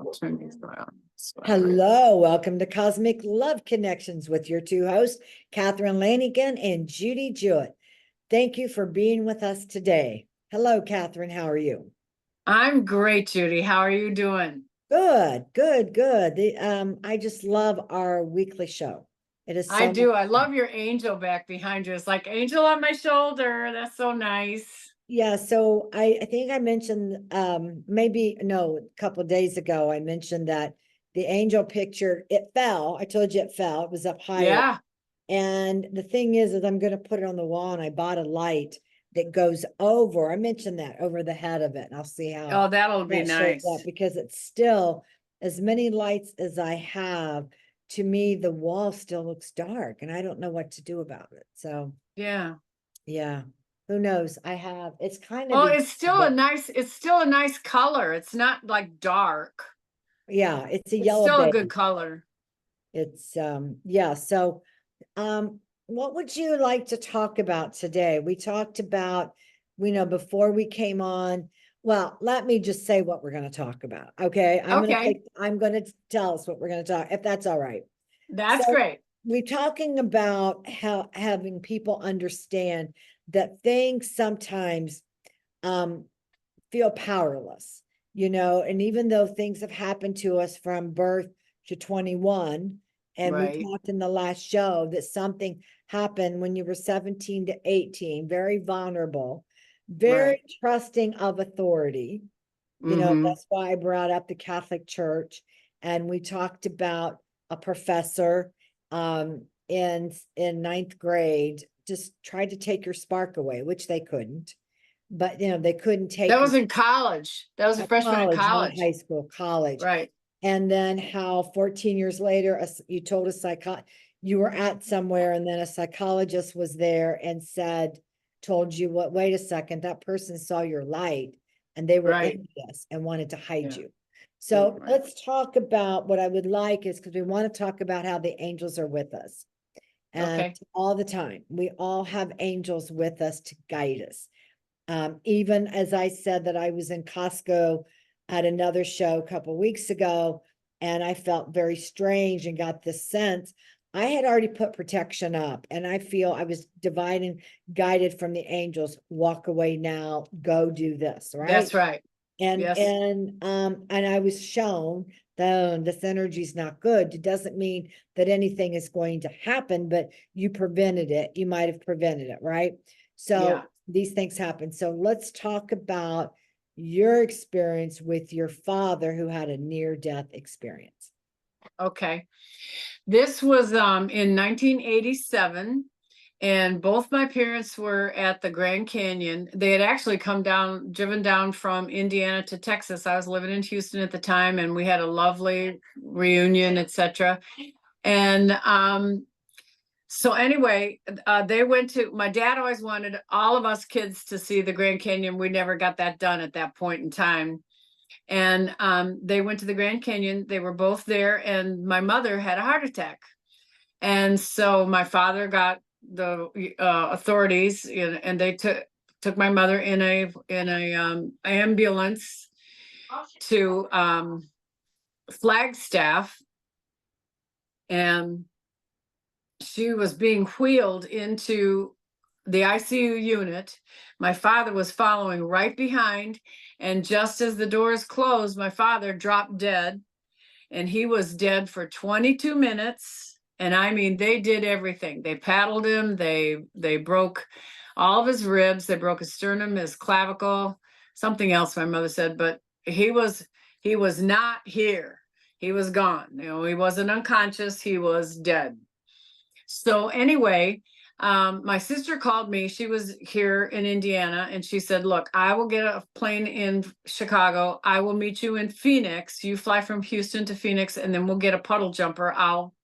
I'll turn these around. Hello, welcome to Cosmic Love Connections with your two hosts, Catherine Lanigan and Judy Jewett. Thank you for being with us today. Hello, Catherine. How are you? I'm great, Judy. How are you doing? Good, good, good. I just love our weekly show. It is so I do. I much love fun. your angel back behind you. It's like angel on my shoulder. That's so nice. Yeah, so I think I mentioned maybe no, a couple of days ago, I mentioned that the angel picture, it fell. I told you it fell. It was up higher. Yeah. And the thing is I'm going to put it on the wall, and I bought a light that goes over, I mentioned that, over the head of it. And I'll see how Oh, that'll be that shows nice. up, because it's still, as many lights as I have, to me, the wall still looks dark, and I don't know what to do about it. So Yeah. yeah, who knows? It's kind of, Well, it's still a nice color. It's not like dark. yeah, it's a It's yellow still a beige. good color. It's yeah, so what would you like to talk about today? We talked about, before we came on. Well, let me just say what we're going to talk about. Okay. I'm going to tell us what we're going to talk, if that's all right. That's So great. we're talking about how having people understand that things sometimes feel powerless, and even though things have happened to us from birth to 21, and we Right. talked in the last show that something happened when you were 17 to 18, very vulnerable, very Right. trusting of authority. That's why I brought up the Catholic Church, and we talked about a professor in ninth grade just tried to take your spark away, which they couldn't. But they couldn't take That was in college. That was a freshman in college, not college. high school, college. Right. And then how 14 years later, you told you were at somewhere, and then a psychologist was there and told you, what, wait a second, that person saw your light, and they were Right. envious and wanted to hide Yeah. you. So Right. let's talk about what I would like is, because we want to talk about how the angels are with us. And Okay. all the time, we all have angels with us to guide us. Even as I said that I was in Costco at another show a couple weeks ago, and I felt very strange and got this sense. I had already put protection up, and I feel I was guided from the angels. Walk away now, go do this, right? That's right. And Yes. and I was shown that this energy is not good. It doesn't mean that anything is going to happen, but you prevented it. You might have prevented it, right? So Yeah. these things happen. So let's talk about your experience with your father, who had a near-death experience. Okay. This was in 1987, and both my parents were at the Grand Canyon. They had actually driven down from Indiana to Texas. I was living in Houston at the time, and we had a lovely reunion, etc. And so anyway, my dad always wanted all of us kids to see the Grand Canyon. We never got that done at that point in time. And they went to the Grand Canyon. They were both there, and my mother had a heart attack. And so my father got the authorities, and they took my mother in a ambulance to Flagstaff, and she was being wheeled into the ICU unit. My father was following right behind, and just as the doors closed, my father dropped dead, and he was dead for 22 minutes. And I mean, they did everything. They paddled him. They broke all of his ribs. They broke his sternum, his clavicle, something else my mother said, but he was not here. He was gone. He wasn't unconscious. He was dead. So anyway, my sister called me. She was here in Indiana, and she said, look, I will get a plane in Chicago. I will meet you in Phoenix. You fly from Houston to Phoenix, and then we'll get a puddle jumper. I'll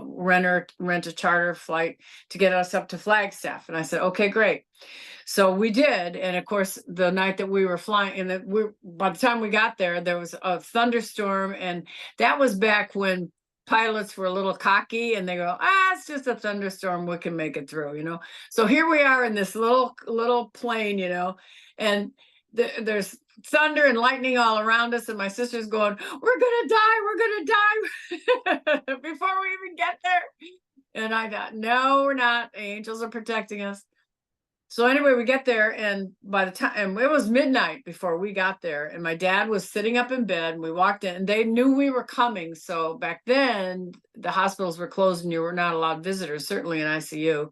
rent a charter flight to get us up to Flagstaff. And I said, okay, great. So we did. And of course, the night that we were flying, by the time we got there, there was a thunderstorm. And that was back when pilots were a little cocky, and they go, it's just a thunderstorm, we can make it through. So here we are in this little plane, and there's thunder and lightning all around us, and my sister's going, we're gonna die before we even get there. And I thought, no, we're not. Angels are protecting us. So anyway, we get there, and by the time, and it was midnight before we got there, and my dad was sitting up in bed, and we walked in, and they knew we were coming. So back then, the hospitals were closed, and you were not allowed visitors, certainly in ICU.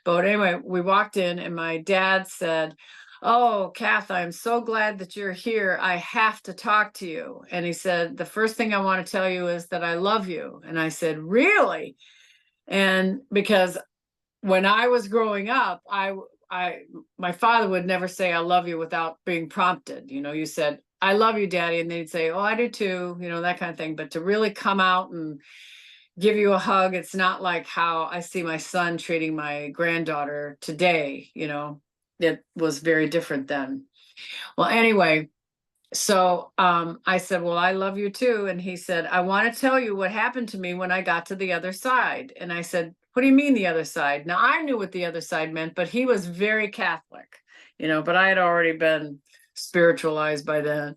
But anyway, we walked in, and my dad said, oh, Kath, I'm so glad that you're here. I have to talk to you. And he said, the first thing I want to tell you is that I love you. And I said, really? And because when I was growing up, my father would never say I love you without being prompted. You know, you said, I love you, Daddy, and they'd say, oh, I do too, you know, that kind of thing. But to really come out and give you a hug, it's not like how I see my son treating my granddaughter today, you know. It was very different then. Well, anyway, so I said, well, I love you too. And he said, I want to tell you what happened to me when I got to the other side. And I said, what do you mean the other side? Now, I knew what the other side meant, but he was very Catholic, you know, but I had already been spiritualized by then.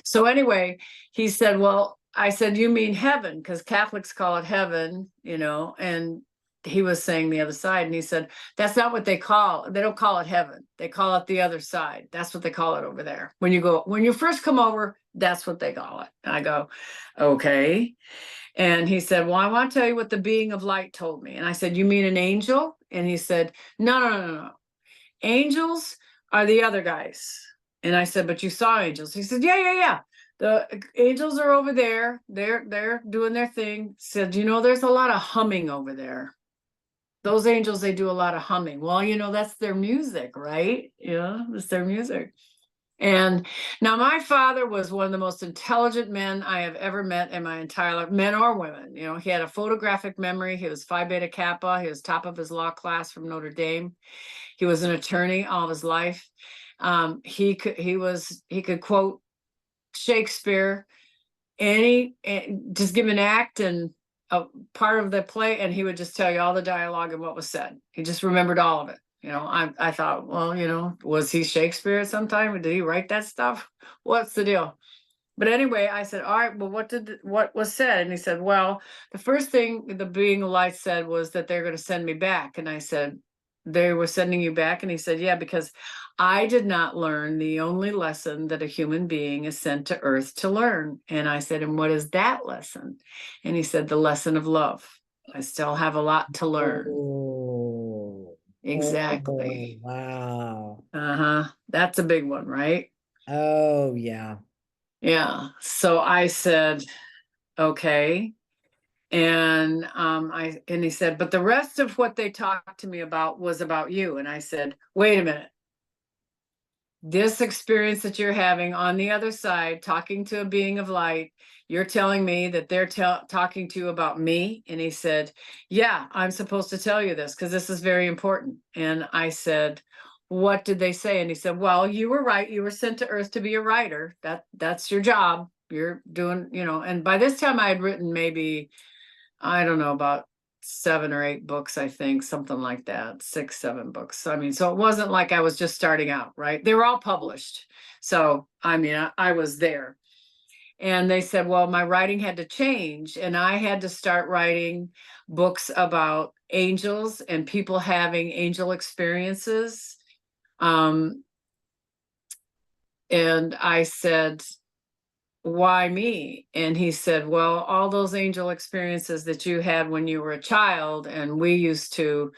So anyway, he said, well, I said, you mean heaven? Because Catholics call it heaven, you know, and he was saying the other side. And he said, that's not what they don't call it heaven. They call it the other side. That's what they call it over there. When you first come over, that's what they call it. And I go, okay. And he said, well, I want to tell you what the being of light told me. And I said, you mean an angel? And he said, no. Angels are the other guys. And I said, but you saw angels. He said, yeah. The angels are over there. They're doing their thing. Said, you know, there's a lot of humming over there. Those angels, they do a lot of humming. Well, you know, that's their music, right? Yeah, that's their music. And now my father was one of the most intelligent men I have ever met in my entire life, men or women. You know, he had a photographic memory. He was Phi Beta Kappa. He was top of his law class from Notre Dame. He was an attorney all of his life. He could quote Shakespeare, just give an act and a part of the play, and he would just tell you all the dialogue and what was said. He just remembered all of it. You know, I thought, well, you know, was he Shakespeare at some time? Or did he write that stuff? What's the deal? But anyway, I said, all right, well, what was said? And he said, well, the first thing the being of light said was that they're going to send me back. And I said, they were sending you back? And he said, yeah, because I did not learn the only lesson that a human being is sent to earth to learn. And I said, and what is that lesson? And he said, the lesson of love. I still have a lot to learn. Oh, Exactly. wow. That's a big one, right? Oh, yeah. Yeah. So I said, okay. And he said, but the rest of what they talked to me about was about you. And I said, wait a minute. This experience that you're having on the other side, talking to a being of light, you're telling me that they're talking to you about me? And he said, yeah, I'm supposed to tell you this because this is very important. And I said, what did they say? And he said, well, you were right. You were sent to earth to be a writer. That's your job. You're doing, you know, and by this time I had written maybe, I don't know, about 7 or 8 books, I think, something like that, 6, 7 books. I mean, so it wasn't like I was just starting out, right? They were all published. So, I mean, I was there. And they said, well, my writing had to change, and I had to start writing books about angels and people having angel experiences. And I said, why me? And he said, well, all those angel experiences that you had when you were a child, and we used to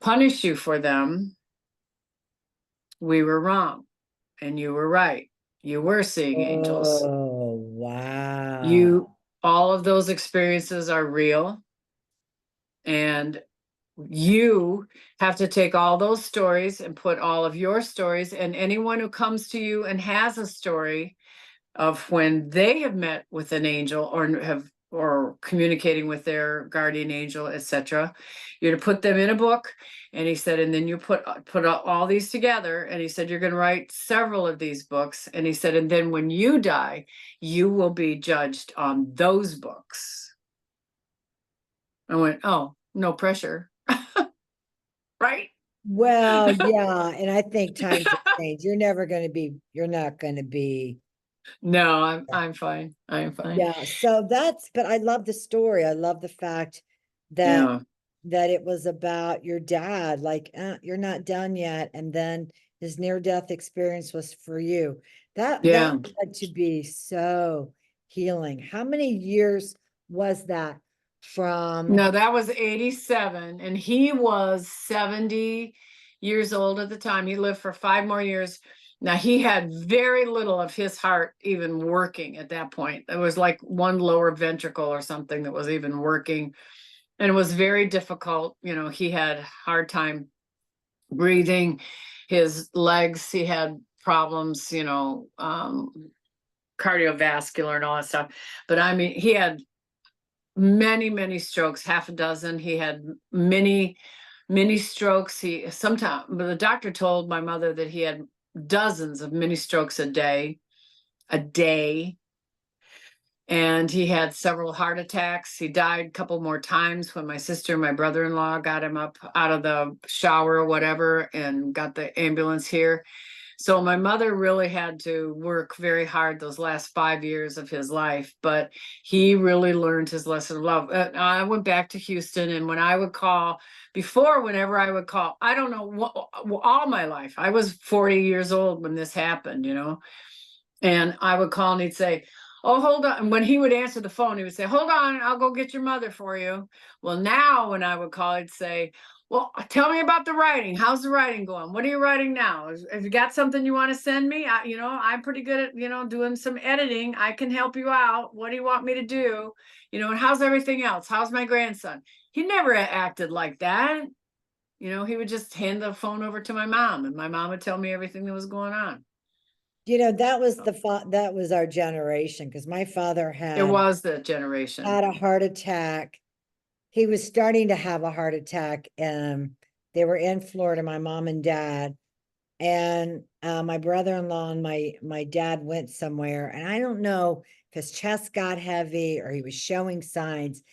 punish you for them, we were wrong. And you were right. You were seeing angels. Oh, wow. All of those experiences are real. And you have to take all those stories and put all of your stories, and anyone who comes to you and has a story of when they have met with an angel or communicating with their guardian angel, etc. You're to put them in a book. And he said, and then you put all these together. And he said, you're going to write several of these books. And he said, and then when you die, you will be judged on those books. I went, oh, no pressure. Right? Well, yeah, and I think times change. You're not gonna be. No, I'm fine. I'm fine. Yeah, so but I love the story. I love the fact that Yeah. it was about your dad, like, you're not done yet. And then his near-death experience was for you. That Yeah. had to be so healing. How many years was that from? No, that was 87, and he was 70 years old at the time. He lived for 5 more years. Now, he had very little of his heart even working at that point. It was like one lower ventricle or something that was even working. And it was very difficult. You know, he had hard time breathing. His legs, he had problems, cardiovascular and all that stuff. But I mean, he had many strokes, half a dozen. He had many strokes. He sometimes, but the doctor told my mother that he had dozens of mini strokes a day. And he had several heart attacks. He died a couple more times when my sister and my brother-in-law got him up out of the shower or whatever and got the ambulance here. So my mother really had to work very hard those last 5 years of his life, but he really learned his lesson of love. I went back to Houston, and when I would call, whenever I would call, I don't know what, all my life, I was 40 years old when this happened, and I would call and he'd say, "Oh, hold on." And when he would answer the phone, he would say, "Hold on, I'll go get your mother for you." Well, now when I would call, he'd say, "Well, tell me about the writing. How's the writing going? What are you writing now? Have you got something you want to send me? I'm pretty good at, doing some editing. I can help you out. What do you want me to do? And how's everything else? How's my grandson?" He never acted like that. He would just hand the phone over to my mom, and my mom would tell me everything that was going on. That was our generation, because my father It was that generation. had a heart attack. He was starting to have a heart attack, and they were in Florida, my mom and dad, and my brother-in-law and my dad went somewhere, and I don't know if his chest got heavy or he was showing signs,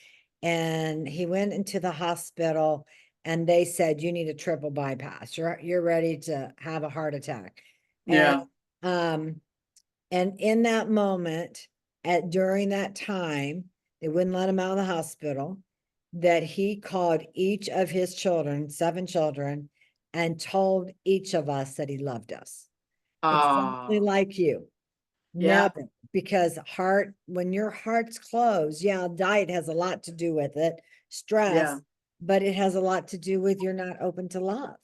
and he went into the hospital, and they said, "You need a triple bypass. You're ready to have a heart attack." And Yeah. um and in that moment, during that time, they wouldn't let him out of the hospital, that he called each of his children, 7 children, and told each of us that he loved us. Exactly Oh, like you. yeah. Never, because when your heart's closed, yeah, diet has a lot to do with it, stress, Yeah. but it has a lot to do with you're not open to love,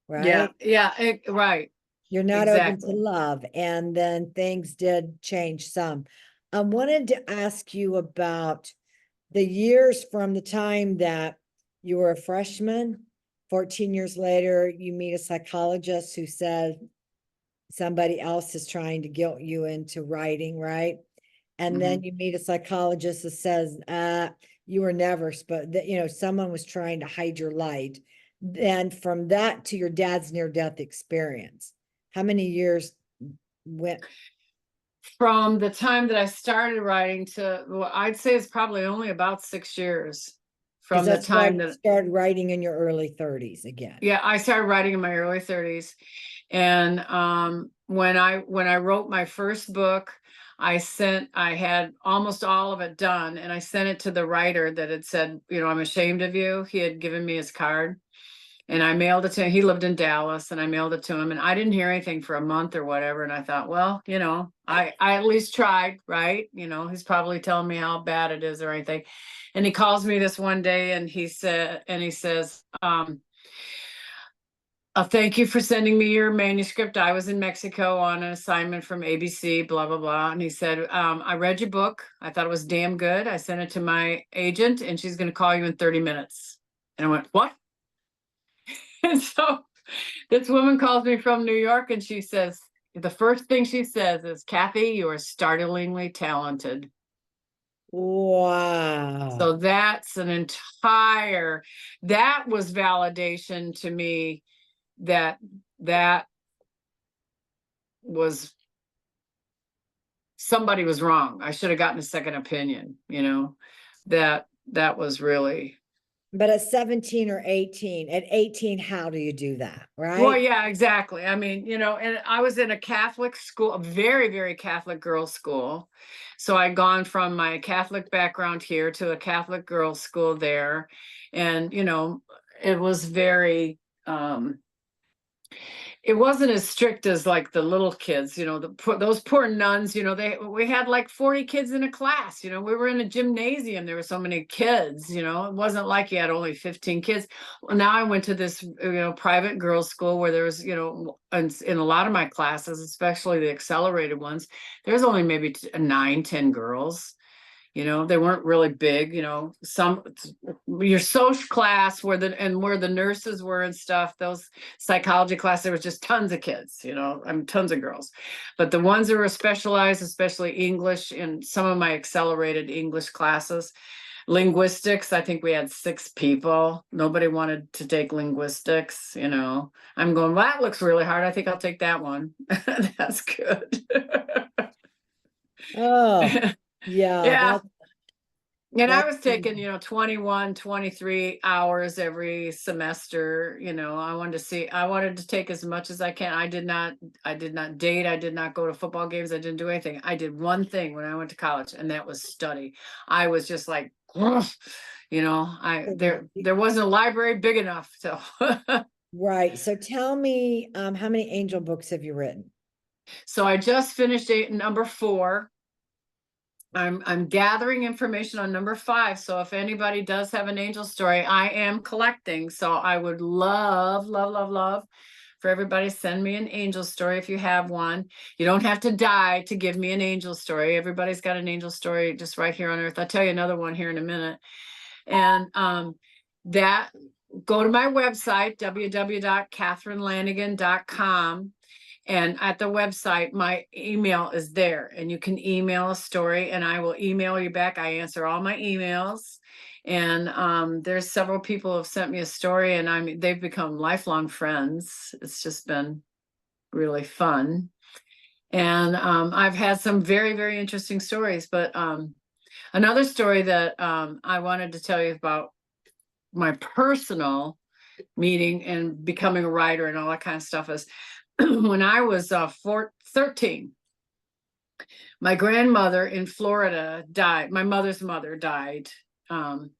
Yeah. right? Yeah. Right. You're not open to Exactly. love. And then things did change some. I wanted to ask you about the years from the time that you were a freshman. 14 years later, you meet a psychologist who said somebody else is trying to guilt you into writing, right? And then Mhm. you meet a psychologist that says, you were never supposed that, someone was trying to hide your light. Then from that to your dad's near-death experience, how many years went? From the time that I started writing to, well, I'd say it's probably only about 6 years Because from the that's why time you that, started writing in your early 30s again. yeah, I started writing in my early 30s. And when I wrote my first book, I had almost all of it done, and I sent it to the writer that had said, "I'm ashamed of you." He had given me his card. And I mailed it to him. He lived in Dallas, and I mailed it to him, and I didn't hear anything for a month or whatever. And I thought, well, I at least tried, right? He's probably telling me how bad it is or anything. And he calls me this one day, and he says, "Thank you for sending me your manuscript. I was in Mexico on an assignment from ABC, blah, blah, blah." And he said, "I read your book. I thought it was damn good. I sent it to my agent, and she's going to call you in 30 minutes. And I went, "What?" And so this woman calls me from New York, and the first thing she says is, "Kathy, you are startlingly talented." Wow. So that was validation to me that that was somebody was wrong. I should have gotten a second opinion, that was really. But at 17 or 18, at 18, how do you do that? Well, Right? yeah, exactly. I mean, and I was in a Catholic school, a very, very Catholic girls' school. So I'd gone from my Catholic background here to a Catholic girls' school there. And, it was very, it wasn't as strict as like the little kids, those poor nuns, we had like 40 kids in a class, we were in a gymnasium. There were so many kids, it wasn't like you had only 15 kids. Well, now I went to this, private girls' school where there was, in a lot of my classes, especially the accelerated ones, there's only maybe 9, 10 girls. They weren't really big, some your social class where the nurses were and stuff, those psychology classes, there was just tons of kids, tons of girls. But the ones that were specialized, especially English, in some of my accelerated English classes, linguistics, I think we had 6 people. Nobody wanted to take linguistics, I'm going, well, that looks really hard. I think I'll take that one. That's good. Oh, yeah, Yeah. And I that's was taking, 21, 23 hours every semester. I wanted to take as much as I can. I did not date. I did not go to football games. I didn't do anything. I did one thing when I went to college, and that was study. I was just like, ugh, there wasn't a library big enough. So, right. So tell me, how many angel books have you written? so I just finished number 4. I'm gathering information on number 5. So if anybody does have an angel story, I am collecting. So I would love, love, love, love for everybody to send me an angel story if you have one. You don't have to die to give me an angel story. Everybody's got an angel story just right here on earth. I'll tell you another one here in a minute. And that go to my website, www.catherinelanigan.com. And at the website, my email is there, and you can email a story and I will email you back. I answer all my emails. And there's several people who have sent me a story, and they've become lifelong friends. It's just been really fun. And I've had some very, very interesting stories. But another story that I wanted to tell you about my personal meeting and becoming a writer and all that kind of stuff is when I was 13, my grandmother in Florida died. My mother's mother died. And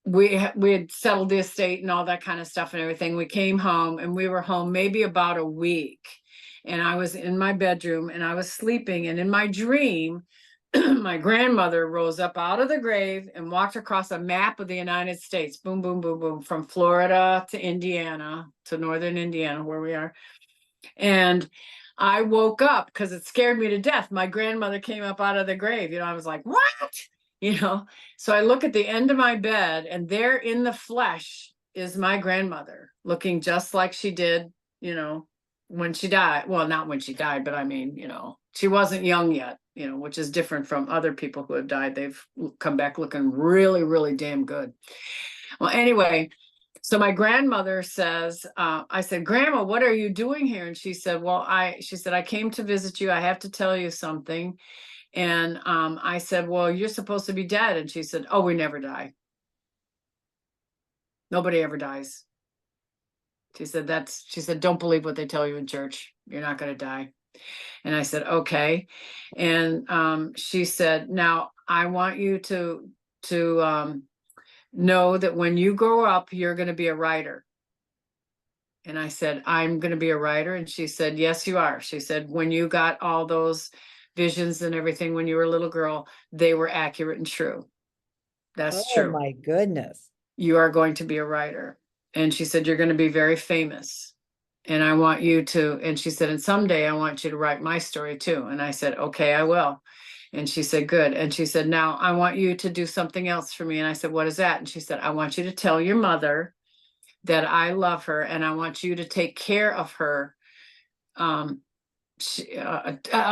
we had settled the estate and all that kind of stuff and everything. We came home, and we were home maybe about a week. And I was in my bedroom and I was sleeping. And in my dream, my grandmother rose up out of the grave and walked across a map of the United States. Boom, boom, boom, boom, from Florida to Indiana, to northern Indiana, where we are. And I woke up because it scared me to death. My grandmother came up out of the grave. I was like, what? So I look at the end of my bed, and there in the flesh is my grandmother, looking just like she did, when she died. Well, not when she died, but I mean, she wasn't young yet, which is different from other people who have died. They've come back looking really, really damn good. Well, anyway, so my grandmother says, I said, Grandma, what are you doing here? And she said, well, she said, I came to visit you. I have to tell you something. And I said, well, you're supposed to be dead. And she said, oh, we never die. Nobody ever dies. She said, don't believe what they tell you in church. You're not going to die. And I said, okay. And she said, now I want you to know that when you grow up, you're going to be a writer. And I said, I'm going to be a writer. And she said, yes, you are. She said, when you got all those visions and everything when you were a little girl, they were accurate and true. That's Oh true. my goodness. You are going to be a writer. And she said, you're going to be very famous. And I want you to, and she said, and someday I want you to write my story too. And I said, okay, I will. And she said, good. And she said, now I want you to do something else for me. And I said, what is that? And she said, I want you to tell your mother that I love her, and I want you to take care of her. I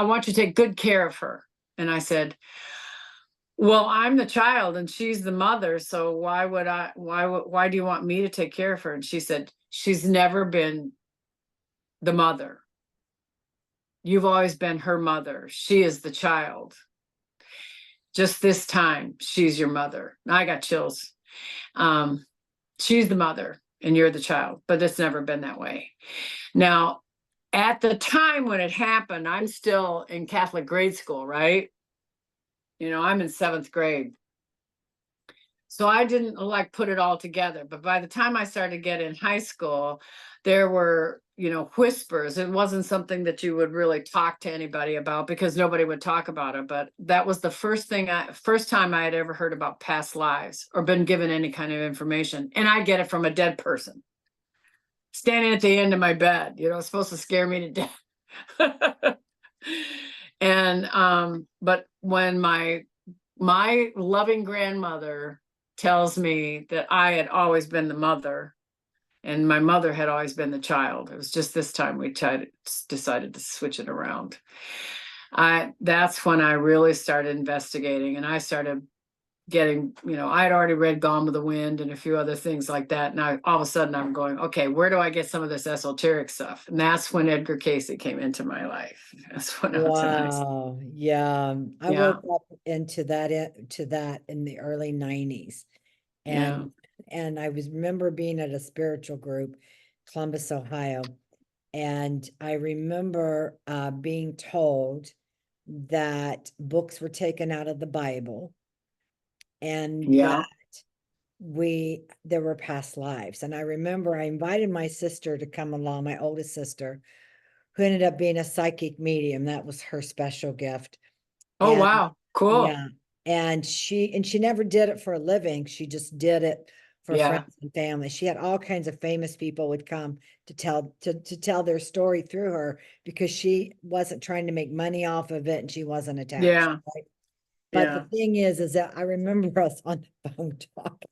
want you to take good care of her. And I said, well, I'm the child and she's the mother. So why do you want me to take care of her? And she said, she's never been the mother. You've always been her mother. She is the child. just this time, she's your mother. I got chills. She's the mother and you're the child, but it's never been that way. Now, at the time when it happened, I'm still in Catholic grade school, right? I'm in 7th grade. So I didn't like put it all together. But by the time I started getting in high school, there were, whispers. It wasn't something that you would really talk to anybody about because nobody would talk about it. But that was the first time I had ever heard about past lives or been given any kind of information. And I get it from a dead person standing at the end of my bed, it's supposed to scare me to death. And but when my loving grandmother tells me that I had always been the mother and my mother had always been the child, it was just this time we decided to switch it around. That's when I really started investigating, and I started getting, I had already read Gone with the Wind and a few other things like that. And all of a sudden I'm going, okay, where do I get some of this esoteric stuff? And that's when Edgar Cayce came into my life. That's when I was in high school. Wow. Yeah. I Yeah. woke up into that in the early 90s. Yeah. And I remember being at a spiritual group, Columbus, Ohio. And I remember being told that books were taken out of the Bible and Yeah. that there were past lives. And I remember I invited my sister to come along, my oldest sister, who ended up being a psychic medium. That was her special gift. Oh, And wow. Cool. yeah, and she never did it for a living. She just did it for Yeah. friends and family. She had all kinds of famous people would come to tell their story through her because she wasn't trying to make money off of it and she wasn't attached. Yeah. Right? But the Yeah. thing is that I remember us on the phone talking.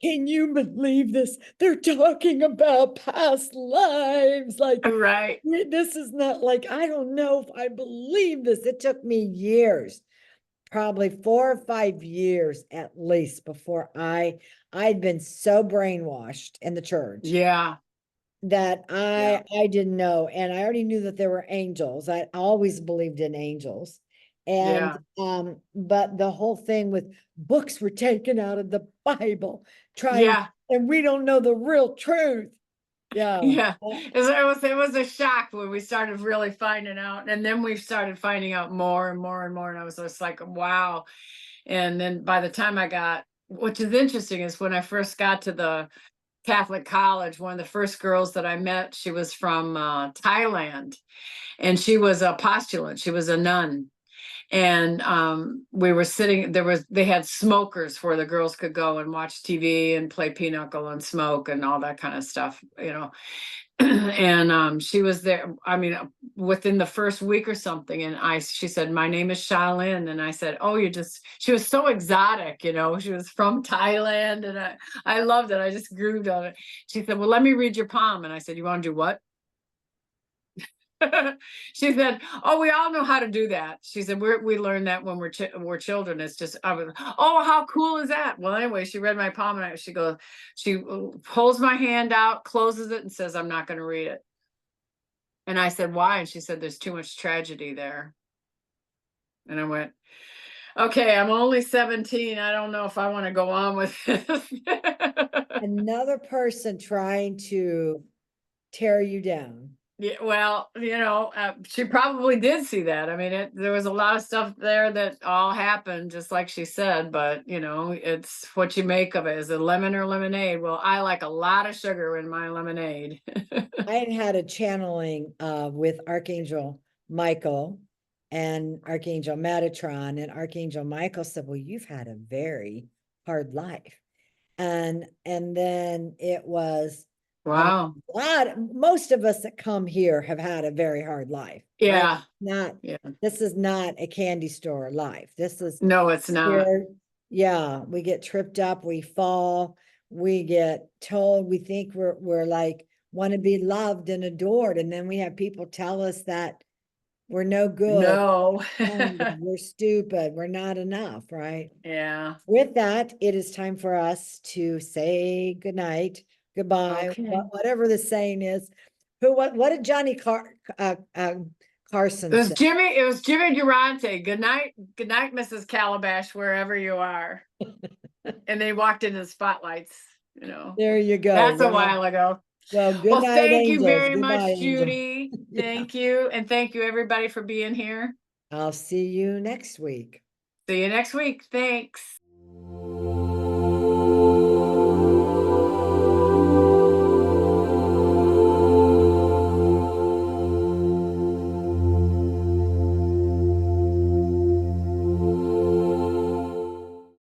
Can you believe this? They're talking about past lives. Like, Right. this is not like, I don't know if I believe this. It took me years, probably 4 or 5 years at least, before I'd been so brainwashed in the church Yeah. that Yeah. I didn't know. And I already knew that there were angels. I always believed in angels. And Yeah. but the whole thing with books were taken out of the Bible, trying, Yeah. and we don't know the real truth. Yeah. Yeah. It was a shock when we started really finding out. And then we started finding out more and more and more. And I was just like, wow. And then by the time which is interesting, is when I first got to the Catholic college, one of the first girls that I met, she was from Thailand, and she was a postulant. She was a nun. And we were sitting, they had smokers where the girls could go and watch TV and play pinochle and smoke and all that kind of stuff. And she was there, I mean, within the first week or something. And she said, my name is Shaolin. And I said, oh, she was so exotic, she was from Thailand. And I loved it. I just grooved on it. She said, well, let me read your palm. And I said, you want to do what? She said, oh, we all know how to do that. She said, we learned that when we're children. It's just, oh, how cool is that? Well, anyway, she read my palm and she pulls my hand out, closes it and says, I'm not going to read it. And I said, why? And she said, there's too much tragedy there. And I went, okay, I'm only 17. I don't know if I want to go on with this. Another person trying to tear you down. Yeah, well, she probably did see that. I mean, there was a lot of stuff there that all happened, just like she said, but it's what you make of it. Is it lemon or lemonade? Well, I like a lot of sugar in my lemonade. I had a channeling with Archangel Michael and Archangel Metatron, and Archangel Michael said, well, you've had a very hard life. And then it was Wow. most of us that come here have had a very hard life. Yeah. Right? Yeah. This is not a candy store life. This is No, it's not. here. Yeah, we get tripped up, we fall, we get told we think we're like want to be loved and adored, and then we have people tell us that we're no good, No. we're stupid, we're not enough, right? Yeah. With that, it is time for us to say goodnight, goodbye, Okay. whatever the saying is. What did Johnny Carson It was said. Jimmy Durante. Good night, Mrs. Calabash, wherever you are. And they walked into the spotlights, you know. There you go. That's a while ago. Well, good Well, night, thank you angels. very Goodbye, much, angel. Judy. Yeah. Thank you. And thank you everybody for being here. I'll see you next week. See you next week. Thanks.